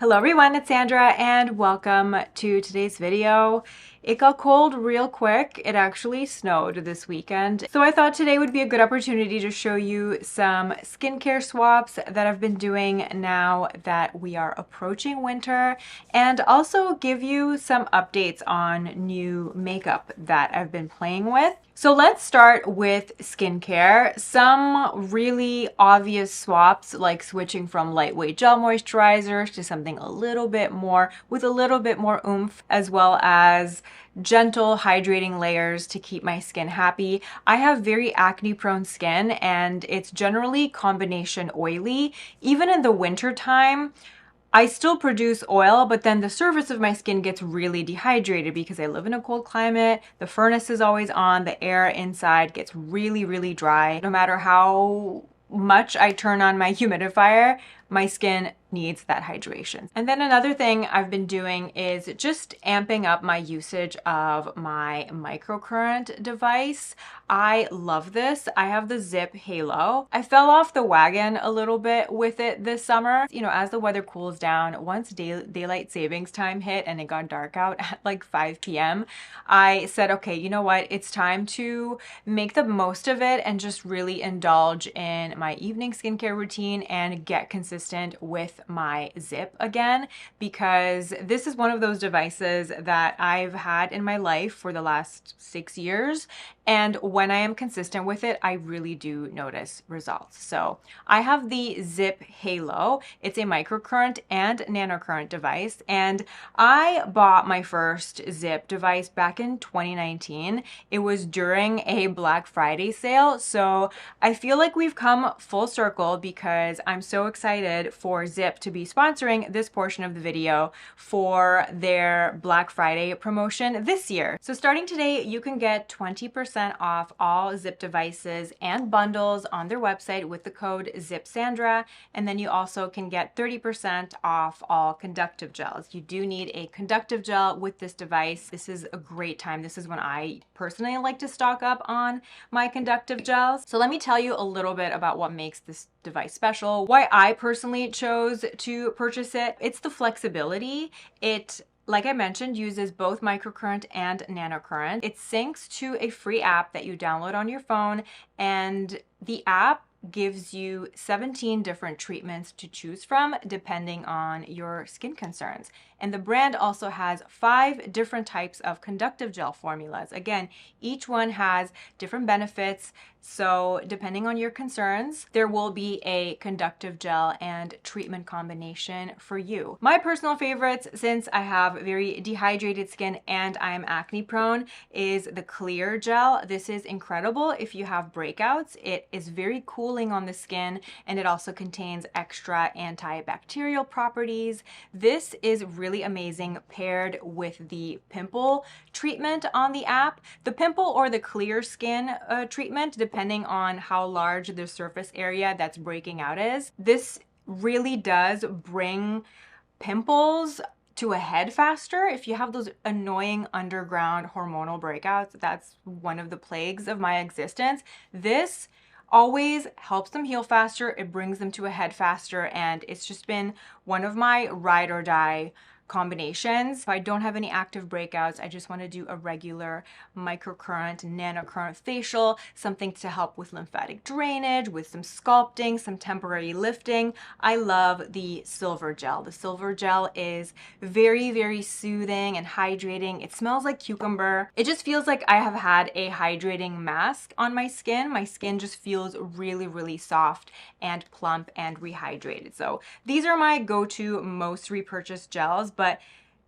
Hello everyone, it's Sandra and welcome to today's video. It got cold real quick. It actually snowed this weekend. So I thought today would be a good opportunity to show you some skincare swaps that I've been doing now that we are approaching winter, and also give you some updates on new makeup that I've been playing with. So let's start with skincare. Some really obvious swaps, like switching from lightweight gel moisturizers to something a little bit more with a little bit more oomph, as well as gentle hydrating layers to keep my skin happy. I have very acne prone skin and it's generally combination oily. Even in the winter time, I still produce oil, but then the surface of my skin gets really dehydrated because I live in a cold climate. The furnace is always on. The air inside gets really, really dry. No matter how much I turn on my humidifier, my skin needs that hydration. And then another thing I've been doing is just amping up my usage of my microcurrent device. I love this. I have the ZIIP HALO. I fell off the wagon a little bit with it this summer. You know, as the weather cools down, once daylight savings time hit and it got dark out at like 5 p.m., I said, okay, you know what? It's time to make the most of it and just really indulge in my evening skincare routine and get consistent with my ZIIP again, because this is one of those devices that I've had in my life for the last 6 years. And when I am consistent with it, I really do notice results. So I have the ZIIP HALO. It's a microcurrent and nanocurrent device. And I bought my first ZIIP device back in 2019. It was during a Black Friday sale. So I feel like we've come full circle because I'm so excited for ZIIP to be sponsoring this portion of the video for their Black Friday promotion this year. So starting today, you can get 20% off all ZIIP devices and bundles on their website with the code ttsandra, and then you also can get 30% off all conductive gels. You do need a conductive gel with this device. This is a great time. This is when I personally like to stock up on my conductive gels. So let me tell you a little bit about what makes this device special, why I personally chose to purchase it. It's the flexibility. It, like I mentioned, uses both microcurrent and nanocurrent. It syncs to a free app that you download on your phone, and the app gives you 17 different treatments to choose from depending on your skin concerns. And the brand also has 5 different types of conductive gel formulas. Again, each one has different benefits. So depending on your concerns, there will be a conductive gel and treatment combination for you. My personal favorites, since I have very dehydrated skin and I am acne prone, is the clear gel. This is incredible if you have breakouts. It is very cooling on the skin, and it also contains extra antibacterial properties. This is really amazing paired with the pimple treatment on the app. The pimple or the clear skin treatment, depending on how large the surface area that's breaking out is. This really does bring pimples to a head faster. If you have those annoying underground hormonal breakouts, that's one of the plagues of my existence. This always helps them heal faster. It brings them to a head faster, and it's just been one of my ride or die combinations. If I don't have any active breakouts, I just want to do a regular microcurrent, nanocurrent facial, something to help with lymphatic drainage, with some sculpting, some temporary lifting. I love the silver gel. The silver gel is very, very soothing and hydrating. It smells like cucumber. It just feels like I have had a hydrating mask on my skin. My skin just feels really, really soft and plump and rehydrated. So these are my go-to most repurchased gels, but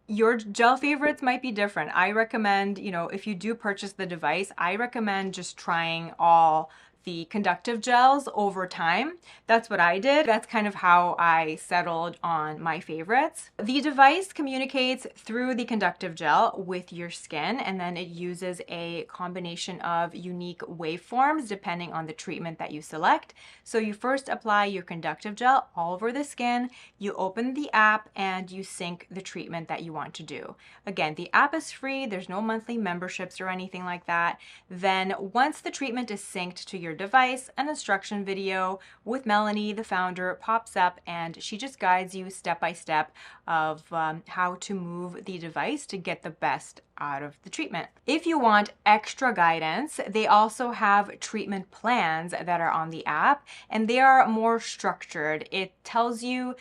your gel favorites might be different. I recommend, you know, if you do purchase the device, I recommend just trying all the conductive gels over time. That's what I did. That's kind of how I settled on my favorites. The device communicates through the conductive gel with your skin, and then it uses a combination of unique waveforms depending on the treatment that you select. So you first apply your conductive gel all over the skin, you open the app, and you sync the treatment that you want to do. Again, the app is free. There's no monthly memberships or anything like that. Then once the treatment is synced to your your device, an instruction video with Melanie, the founder, pops up, and she just guides you step by step of how to move the device to get the best out of the treatment. If you want extra guidance, they also have treatment plans that are on the app, and they are more structured. It tells you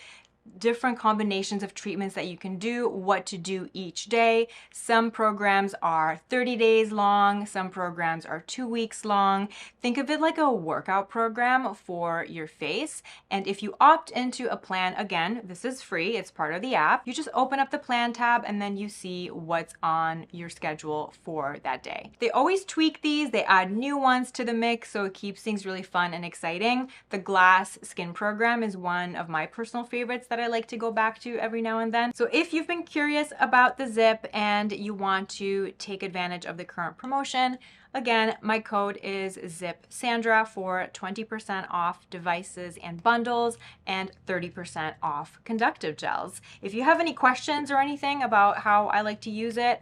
different combinations of treatments that you can do, what to do each day. Some programs are 30 days long, some programs are 2 weeks long. Think of it like a workout program for your face. And if you opt into a plan, again, this is free, it's part of the app. You just open up the plan tab and then you see what's on your schedule for that day. They always tweak these, they add new ones to the mix, so it keeps things really fun and exciting. The glass skin program is one of my personal favorites that I like to go back to every now and then. So if you've been curious about the ZIIP and you want to take advantage of the current promotion, again, my code is ttsandra for 20% off devices and bundles and 30% off conductive gels. If you have any questions or anything about how I like to use it,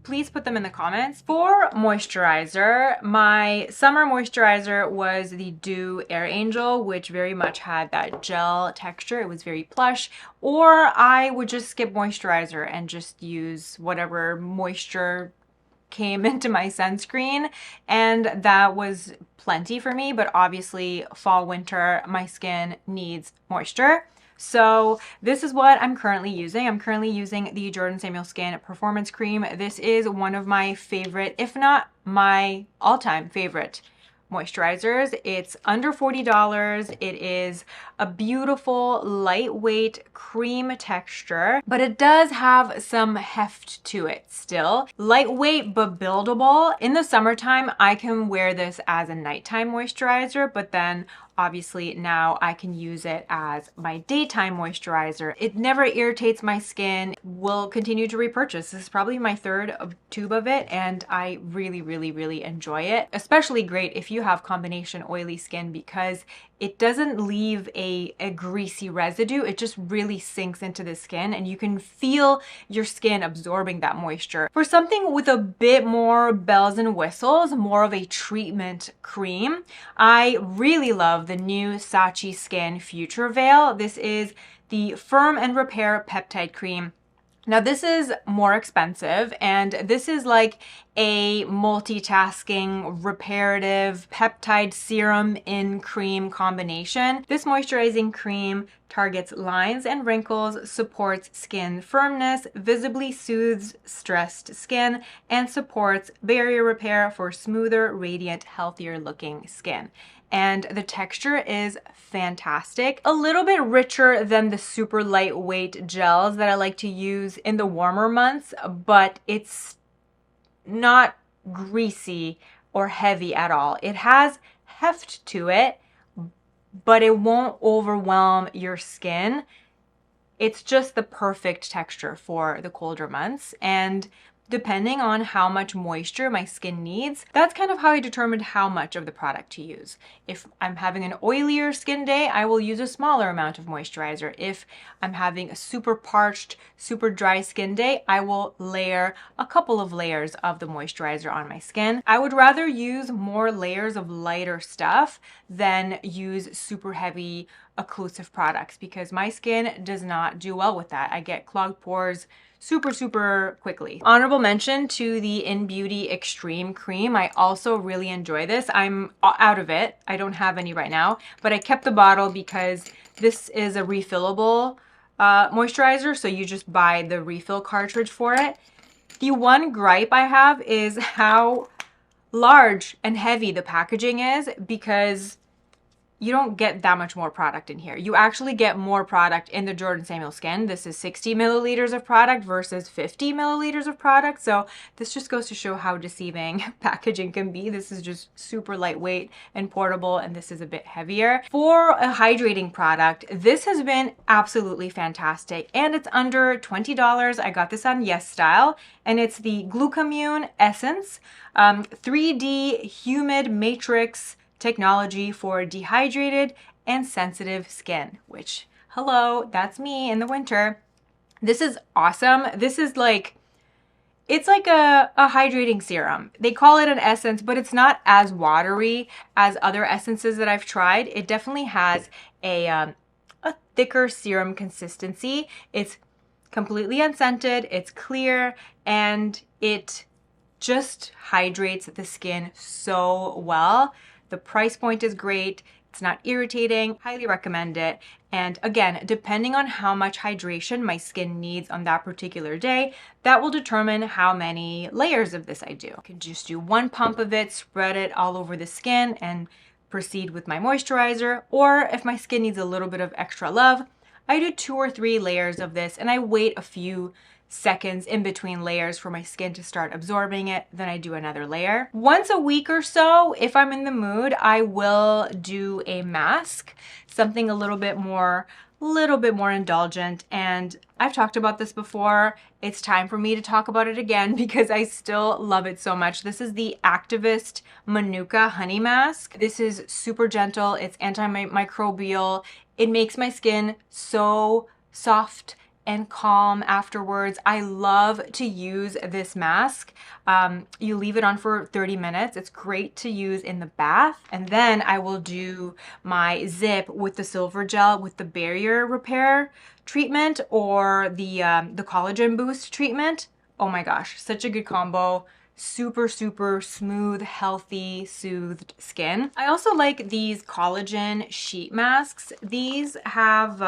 please put them in the comments. For moisturizer, my summer moisturizer was the Dew Air Angel, which very much had that gel texture. It was very plush. Or I would just skip moisturizer and just use whatever moisture came into my sunscreen, and that was plenty for me. But obviously fall, winter, my skin needs moisture. So this is what I'm currently using. I'm currently using the Jordan Samuel Skin Performance Cream. This is one of my favorite, if not my all-time favorite moisturizers. It's under $40. It is a beautiful, lightweight cream texture, but it does have some heft to it still. Lightweight but buildable. In the summertime, I can wear this as a nighttime moisturizer, but then obviously now I can use it as my daytime moisturizer. It never irritates my skin. Will continue to repurchase. This is probably my third tube of it, and I really enjoy it. Especially great if you have combination oily skin, because it doesn't leave a greasy residue. It just really sinks into the skin and you can feel your skin absorbing that moisture. For something with a bit more bells and whistles, more of a treatment cream, I really love the new SACHI Skin Future Veil. This is the Firm and Repair Peptide Cream. Now this is more expensive, and this is like a multitasking reparative peptide serum in cream combination. This moisturizing cream targets lines and wrinkles, supports skin firmness, visibly soothes stressed skin, and supports barrier repair for smoother, radiant, healthier looking skin. And the texture is fantastic. A little bit richer than the super lightweight gels that I like to use in the warmer months, but it's not greasy or heavy at all. It has heft to it, but it won't overwhelm your skin. It's just the perfect texture for the colder months, and depending on how much moisture my skin needs, that's kind of how I determined how much of the product to use. If I'm having an oilier skin day, I will use a smaller amount of moisturizer. If I'm having a super parched, super dry skin day, I will layer a couple of layers of the moisturizer on my skin. I would rather use more layers of lighter stuff than use super heavy occlusive products, because my skin does not do well with that. I get clogged pores super quickly. Honorable mention to the iNNBEAUTY Extreme Cream. I also really enjoy this. I'm out of it. I don't have any right now, but I kept the bottle because this is a refillable moisturizer, so you just buy the refill cartridge for it. The one gripe I have is how large and heavy the packaging is, because you don't get that much more product in here. You actually get more product in the Jordan Samuel Skin. This is 60 milliliters of product versus 50 milliliters of product. So this just goes to show how deceiving packaging can be. This is just super lightweight and portable, and this is a bit heavier. For a hydrating product, this has been absolutely fantastic, and it's under $20. I got this on YesStyle, and it's the Glucamune Essence 3D Humid Matrix technology for dehydrated and sensitive skin, which, hello, that's me in the winter. This is awesome. This is like, It's like a hydrating serum. They call it an essence, but it's not as watery as other essences that I've tried. It definitely has a thicker serum consistency. It's completely unscented, it's clear, and it just hydrates the skin so well. The price point is great. It's not irritating. Highly recommend it. And again, depending on how much hydration my skin needs on that particular day, that will determine how many layers of this I do. I can just do one pump of it, spread it all over the skin, and proceed with my moisturizer. Or if my skin needs a little bit of extra love, I do 2 or 3 layers of this, and I wait a few seconds in between layers for my skin to start absorbing it. Then I do another layer. Once a week or so, if I'm in the mood, I will do a mask, something a little bit more indulgent. And I've talked about this before. It's time for me to talk about it again because I still love it so much. This is the Activist Mānuka Honey Mask. This is super gentle. It's antimicrobial. It makes my skin so soft and calm afterwards. I love to use this mask. You leave it on for 30 minutes. It's great to use in the bath. And then I will do my ZIIP with the silver gel with the barrier repair treatment or the collagen boost treatment. Oh my gosh, such a good combo. Super, super smooth, healthy, soothed skin. I also like these collagen sheet masks. These have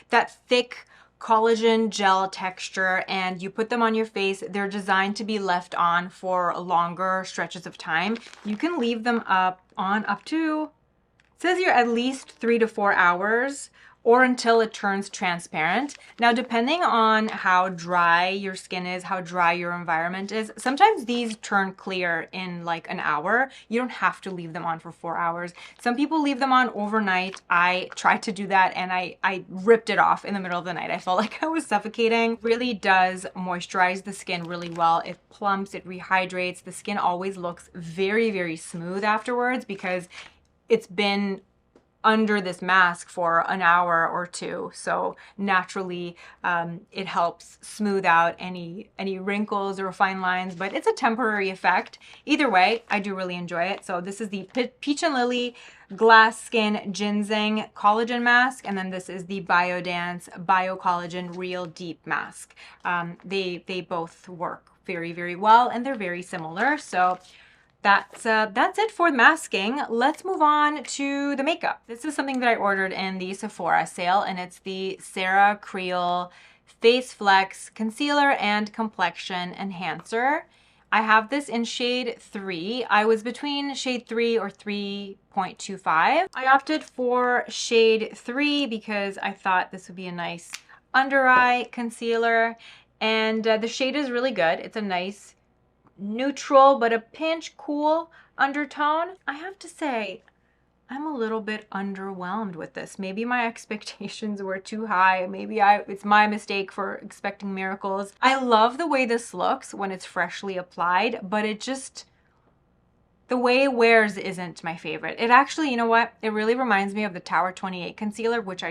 that thick collagen gel texture, and you put them on your face. They're designed to be left on for longer stretches of time. You can leave them up to, it says here, at least 3 to 4 hours, or until it turns transparent. Now, depending on how dry your skin is, how dry your environment is, sometimes these turn clear in like an hour. You don't have to leave them on for 4 hours. Some people leave them on overnight. I tried to do that and I ripped it off in the middle of the night. I felt like I was suffocating. Really does moisturize the skin really well. It plumps, it rehydrates. The skin always looks very, very smooth afterwards because it's been under this mask for an hour or two. So naturally, it helps smooth out any wrinkles or fine lines, but it's a temporary effect. Either way, I do really enjoy it. So this is the Peach and Lily Glass Skin Ginseng Collagen Mask, and then this is the Biodance Bio Collagen Real Deep Mask. They both work very, very well, and they're very similar. So that's it for masking. Let's move on to the makeup. This is something that I ordered in the Sephora sale, and it's the Sarah Creal Face Flex Concealer and Complexion Enhancer. I have this in shade 3. I was between shade 3 or 3.25. I opted for shade 3 because I thought this would be a nice under eye concealer, and the shade is really good. It's a nice neutral but a pinch cool undertone. I have to say, I'm a little bit underwhelmed with this. Maybe my expectations were too high. Maybe it's my mistake for expecting miracles. I love the way this looks when it's freshly applied, but the way it wears isn't my favorite. It actually, you know what? It really reminds me of the Tower 28 concealer, which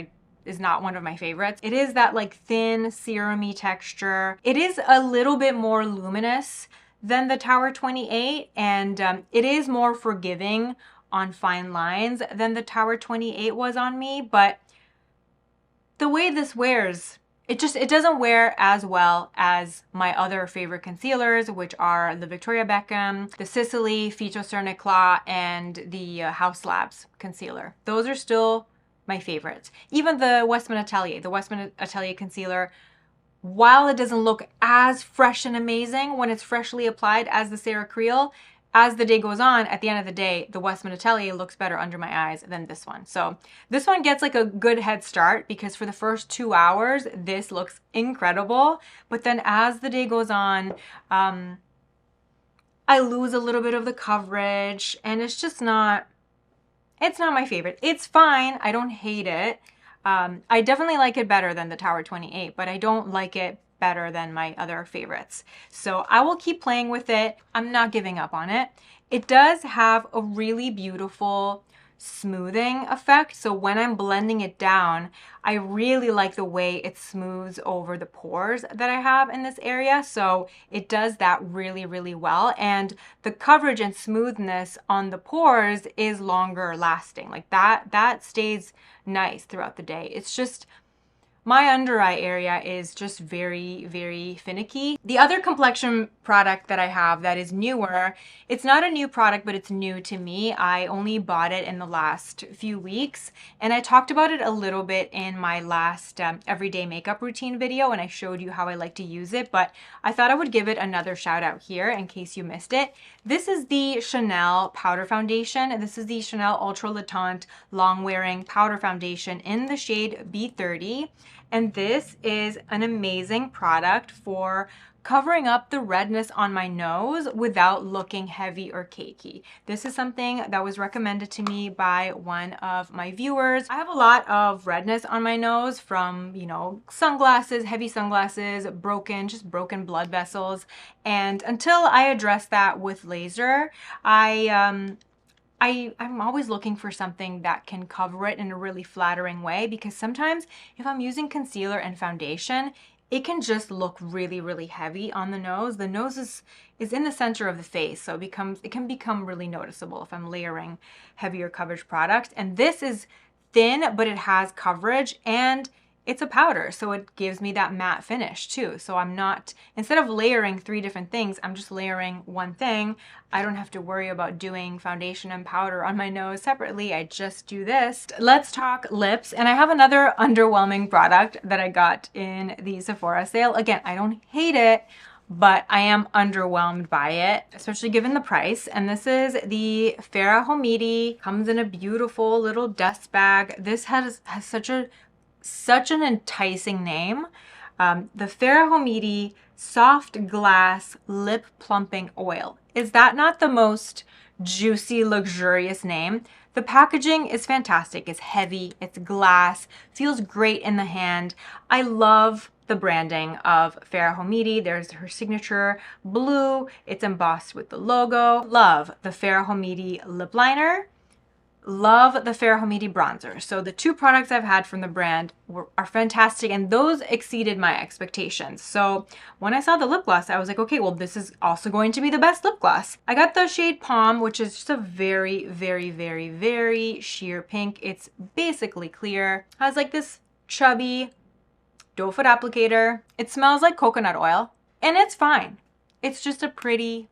is not one of my favorites. It is that like thin, serum-y texture. It is a little bit more luminous than the Tower 28, and it is more forgiving on fine lines than the Tower 28 was on me, but the way this wears, it doesn't wear as well as my other favorite concealers, which are the Victoria Beckham, the Sicily Phyto Cernicla, and the House Labs concealer. Those are still my favorites. Even the Westman Atelier concealer, while it doesn't look as fresh and amazing when it's freshly applied as the Sarah Creal, as the day goes on, at the end of the day, the Westman Atelier looks better under my eyes than this one. So this one gets like a good head start because for the first 2 hours, this looks incredible. But then as the day goes on, I lose a little bit of the coverage, and it's not my favorite. It's fine. I don't hate it. I definitely like it better than the Tower 28, but I don't like it better than my other favorites. So I will keep playing with it. I'm not giving up on it. It does have a really beautiful smoothing effect. So when I'm blending it down, I really like the way it smooths over the pores that I have in this area. So it does that really, really well. And the coverage and smoothness on the pores is longer lasting. Like that stays nice throughout the day. It's just, my under eye area is just very, very finicky. The other complexion product that I have that is newer, it's not a new product, but it's new to me. I only bought it in the last few weeks, and I talked about it a little bit in my last everyday makeup routine video, and I showed you how I like to use it, but I thought I would give it another shout out here in case you missed it. This is the Chanel powder foundation. This is the Chanel Ultra Le Teint long wearing powder foundation in the shade B30. And this is an amazing product for covering up the redness on my nose without looking heavy or cakey. This is something that was recommended to me by one of my viewers. I have a lot of redness on my nose from, you know, sunglasses, heavy sunglasses, just broken blood vessels. And until I address that with laser, I'm always looking for something that can cover it in a really flattering way, because sometimes if I'm using concealer and foundation, it can just look really, really heavy on the nose. The nose is in the center of the face, so it can become really noticeable if I'm layering heavier coverage products. And this is thin, but it has coverage, and it's a powder, so it gives me that matte finish too. So I'm not, instead of layering 3 different things, I'm just layering one thing. I don't have to worry about doing foundation and powder on my nose separately. I just do this. Let's talk lips. And I have another underwhelming product that I got in the Sephora sale. Again, I don't hate it, but I am underwhelmed by it, especially given the price. And this is the Fara Homidi. Comes in a beautiful little dust bag. This has such an enticing name. The Fara Homidi Soft Glass Lip Plumping Oil. Is that not the most juicy, luxurious name? The packaging is fantastic. It's heavy, it's glass, feels great in the hand. I love the branding of Fara Homidi. There's her signature blue. It's embossed with the logo. Love the Fara Homidi lip liner. Love the Fara Homidi bronzer. So the 2 products I've had from the brand are fantastic, and those exceeded my expectations. So when I saw the lip gloss, I was like, okay, well, this is also going to be the best lip gloss. I got the shade Pomme, which is just a very, very, very, very sheer pink. It's basically clear. Has like this chubby doe foot applicator. It smells like coconut oil, and it's fine. It's just a pretty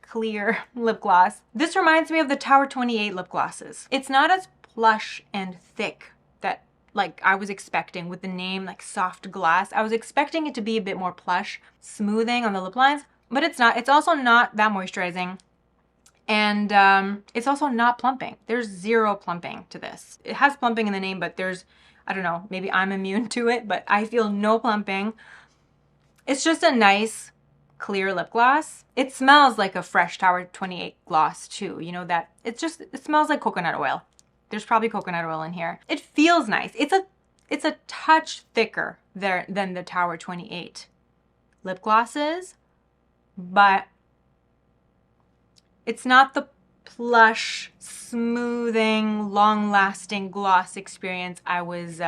clear lip gloss. This reminds me of the Tower 28 lip glosses. It's not as plush and thick that like I was expecting with the name like soft glass. I was expecting it to be a bit more plush, smoothing on the lip lines, but it's not. It's also not that moisturizing, and it's also not plumping. There's 0 plumping to this. It has plumping in the name, but there's, I don't know, maybe I'm immune to it, but I feel no plumping. It's just a nice clear lip gloss. It smells like a fresh Tower 28 gloss too. You know that it smells like coconut oil. There's probably coconut oil in here. It feels nice. It's a touch thicker there than the Tower 28 lip glosses, but it's not the plush, smoothing, long-lasting gloss experience I was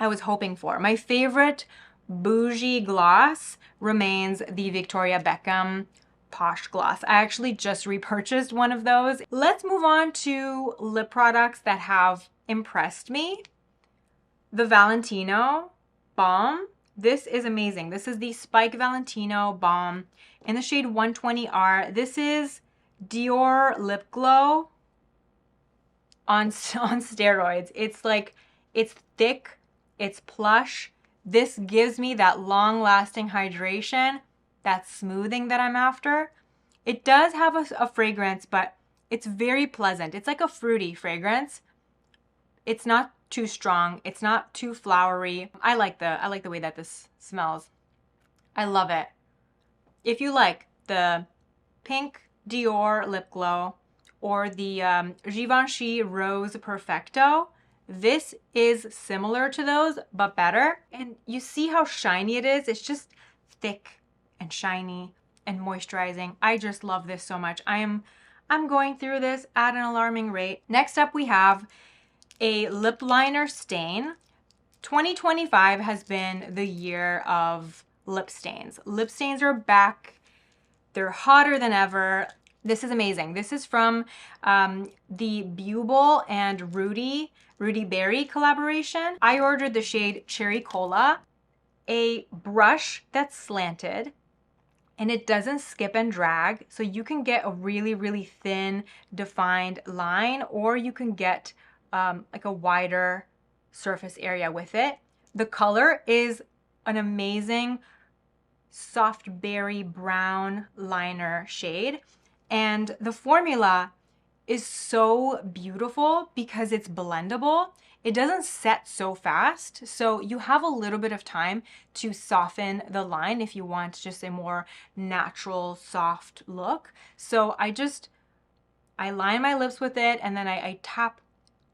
hoping for. My favorite bougie gloss remains the Victoria Beckham Posh Gloss. I actually just repurchased one of those. Let's move on to lip products that have impressed me. The Valentino Balm. This is amazing. This is the Spike Valentino Balm in the shade 120R. This is Dior Lip Glow on steroids. It's like, it's thick, it's plush. This gives me that long-lasting hydration, that smoothing that I'm after. It does have a fragrance, but it's very pleasant. It's like a fruity fragrance. It's not too strong. It's not too flowery. I like the way that this smells. I love it. If you like the pink Dior lip glow or the Givenchy Rose Perfecto, this is similar to those, but better. And you see how shiny it is? It's just thick and shiny and moisturizing. I just love this so much. I'm I'm going through this at an alarming rate. Next up, we have a lip liner stain. 2025 has been the year of lip stains. Lip stains are back. They're hotter than ever. This is amazing. This is from the Bubble and Rudy Berry collaboration. I ordered the shade Cherry Cola, a brush that's slanted, and it doesn't skip and drag. So you can get a really, really thin, defined line, or you can get like a wider surface area with it. The color is an amazing soft berry brown liner shade. And the formula is so beautiful because it's blendable. It doesn't set so fast, so you have a little bit of time to soften the line if you want just a more natural, soft look. So I line my lips with it, and then I tap,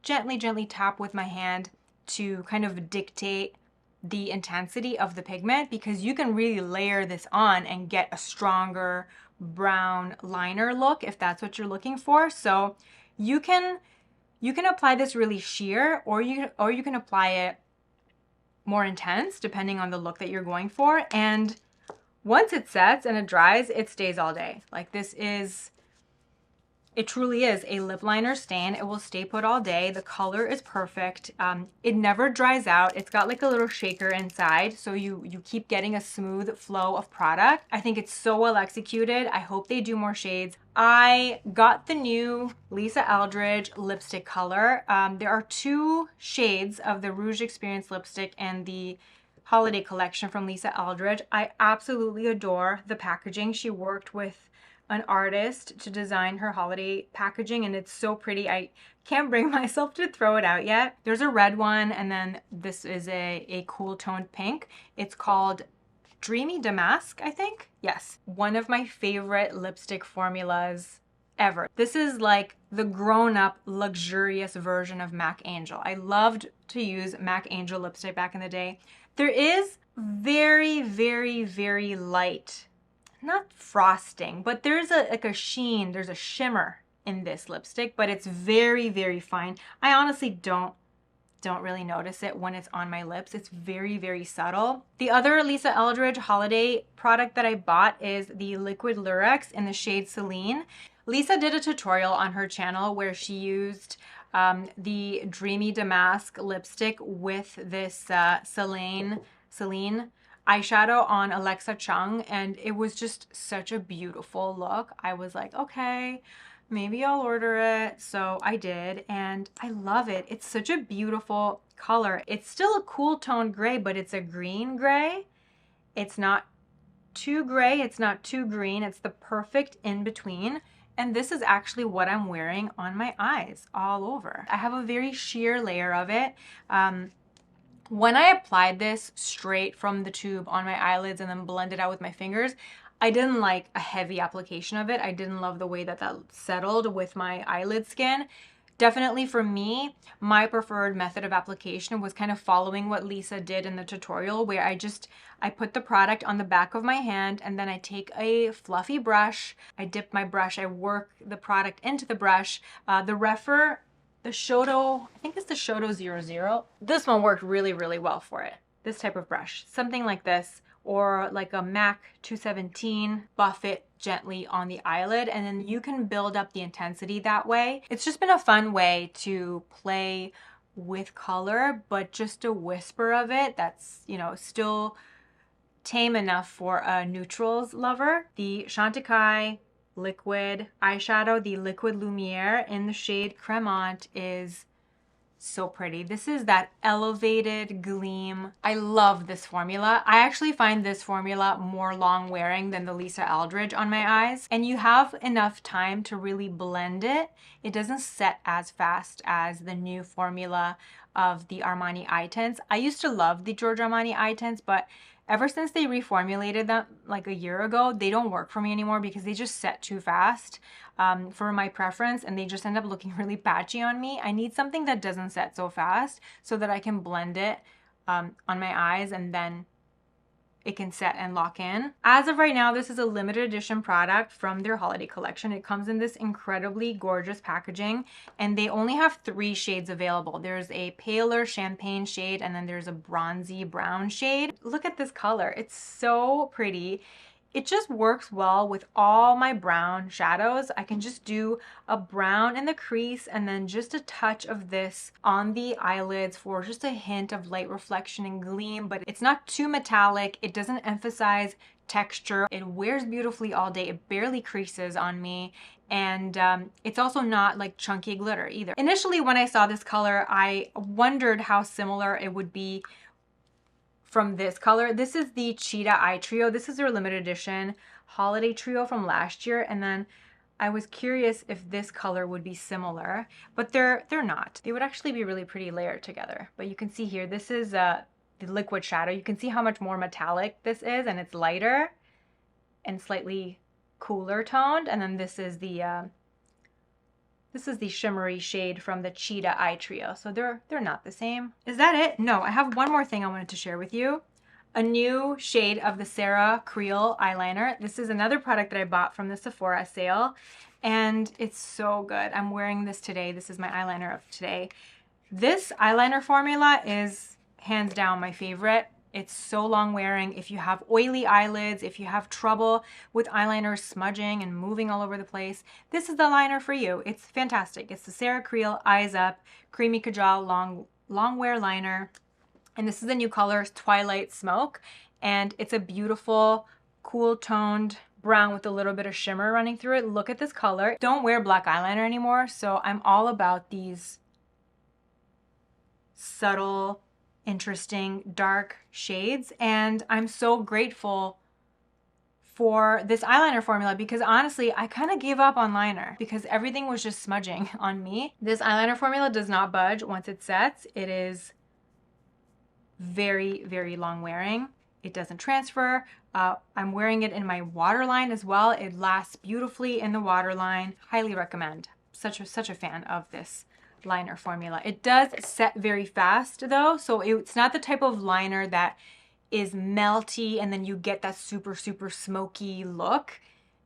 gently tap with my hand to kind of dictate the intensity of the pigment, because you can really layer this on and get a stronger brown liner look if that's what you're looking for. So you can apply this really sheer, or you can apply it more intense depending on the look that you're going for. And once it sets and it dries, it stays all day. Like it truly is a lip liner stain. It will stay put all day. The color is perfect. It never dries out. It's got like a little shaker inside, so you keep getting a smooth flow of product. I think it's so well executed. I hope they do more shades. I got the new Lisa Eldridge lipstick color. There are 2 shades of the Rouge Experience lipstick and the holiday collection from Lisa Eldridge. I absolutely adore the packaging. She worked with an artist to design her holiday packaging, and it's so pretty. I can't bring myself to throw it out yet. There's a red one, and then this is a cool toned pink. It's called Dreamy Damask, I think. Yes, one of my favorite lipstick formulas ever. This is like the grown-up luxurious version of MAC Angel. I loved to use MAC Angel lipstick back in the day. There is very, very, very light, not frosting, but there's like a sheen, there's a shimmer in this lipstick, but it's very, very fine. I honestly don't really notice it when it's on my lips. It's very, very subtle. The other Lisa Eldridge holiday product that I bought is the Liquid Lurex in the shade Celine. Lisa did a tutorial on her channel where she used the Dreamy Damask lipstick with this Celine eyeshadow on Alexa Chung, and it was just such a beautiful look. I was like, okay, maybe I'll order it. So I did, and I love it. It's such a beautiful color. It's still a cool tone gray, but it's a green gray. It's not too gray, it's not too green. It's the perfect in between. And this is actually what I'm wearing on my eyes all over. I have a very sheer layer of it. When I applied this straight from the tube on my eyelids and then blended out with my fingers, I didn't like a heavy application of it. I didn't love the way that settled with my eyelid skin. Definitely for me, my preferred method of application was kind of following what Lisa did in the tutorial, where I put the product on the back of my hand, and then I take a fluffy brush, I dip my brush, I work the product into the brush. The Shoto, I think it's the Shoto 00. This one worked really, really well for it. This type of brush, something like this, or like a MAC 217, buff it gently on the eyelid, and then you can build up the intensity that way. It's just been a fun way to play with color, but just a whisper of it that's, you know, still tame enough for a neutrals lover. The Chantecaille liquid eyeshadow, the Liquid Lumiere in the shade Cremant, is so pretty. This is that elevated gleam. I love this formula. I actually find this formula more long wearing than the Lisa Eldridge on my eyes, and you have enough time to really blend it. It doesn't set as fast as the new formula of the Armani eye tints. I used to love the Giorgio Armani eye tints, but ever since they reformulated them like a year ago, they don't work for me anymore because they just set too fast for my preference, and they just end up looking really patchy on me. I need something that doesn't set so fast so that I can blend it on my eyes, and then it can set and lock in. As of right now, this is a limited edition product from their holiday collection. It comes in this incredibly gorgeous packaging, and they only have 3 shades available. There's a paler champagne shade, and then there's a bronzy brown shade. Look at this color. It's so pretty. It just works well with all my brown shadows. I can just do a brown in the crease and then just a touch of this on the eyelids for just a hint of light reflection and gleam, but it's not too metallic. It doesn't emphasize texture. It wears beautifully all day. It barely creases on me. And it's also not like chunky glitter either. Initially, when I saw this color, I wondered how similar it would be from this color. This is the Cheetah Eye Trio. This is their limited edition holiday trio from last year, and then I was curious if this color would be similar, but they're not. They would actually be really pretty layered together. But you can see here, this is the liquid shadow. You can see how much more metallic this is, and it's lighter and slightly cooler toned. And then this is the shimmery shade from the Cheetah Eye Trio. So they're not the same. Is that it? No, I have one more thing I wanted to share with you. A new shade of the Sarah Creal eyeliner. This is another product that I bought from the Sephora sale, and it's so good. I'm wearing this today. This is my eyeliner of today. This eyeliner formula is hands down my favorite. It's so long wearing. If you have oily eyelids, if you have trouble with eyeliner smudging and moving all over the place, this is the liner for you. It's fantastic. It's the Sarah Creal Eyes Up Creamy Kajal Long Wear Liner. And this is the new color, Twilight Smoke. And it's a beautiful, cool toned brown with a little bit of shimmer running through it. Look at this color. Don't wear black eyeliner anymore, so I'm all about these subtle, interesting dark shades, and I'm so grateful for this eyeliner formula because honestly I kind of gave up on liner because everything was just smudging on me. This eyeliner formula does not budge once it sets. It is very, very long wearing. It doesn't transfer. I'm wearing it in my waterline as well. It lasts beautifully in the waterline. Highly recommend. Such a fan of this liner formula. It does set very fast though, so it's not the type of liner that is melty and then you get that super smoky look.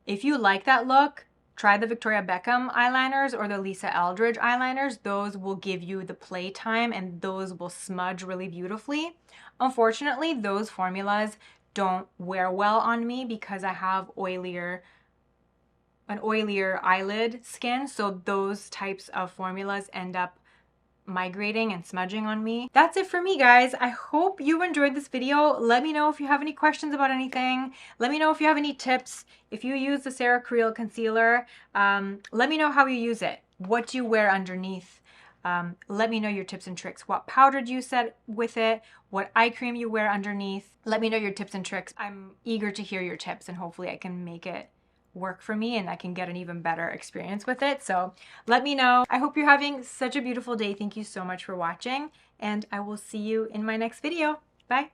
If you like that look, try the Victoria Beckham eyeliners or the Lisa Eldridge eyeliners. Those will give you the playtime and those will smudge really beautifully. Unfortunately, those formulas don't wear well on me because I have an oilier eyelid skin, so those types of formulas end up migrating and smudging on me. That's it for me, guys. I hope you enjoyed this video. Let me know if you have any questions about anything. Let me know if you have any tips. If you use the Sarah Creal concealer, let me know how you use it. What do you wear underneath? Let me know your tips and tricks. What powder do you set with it? What eye cream you wear underneath? Let me know your tips and tricks. I'm eager to hear your tips and hopefully I can make it work for me and I can get an even better experience with it. So let me know. I hope you're having such a beautiful day. Thank you so much for watching and I will see you in my next video. Bye.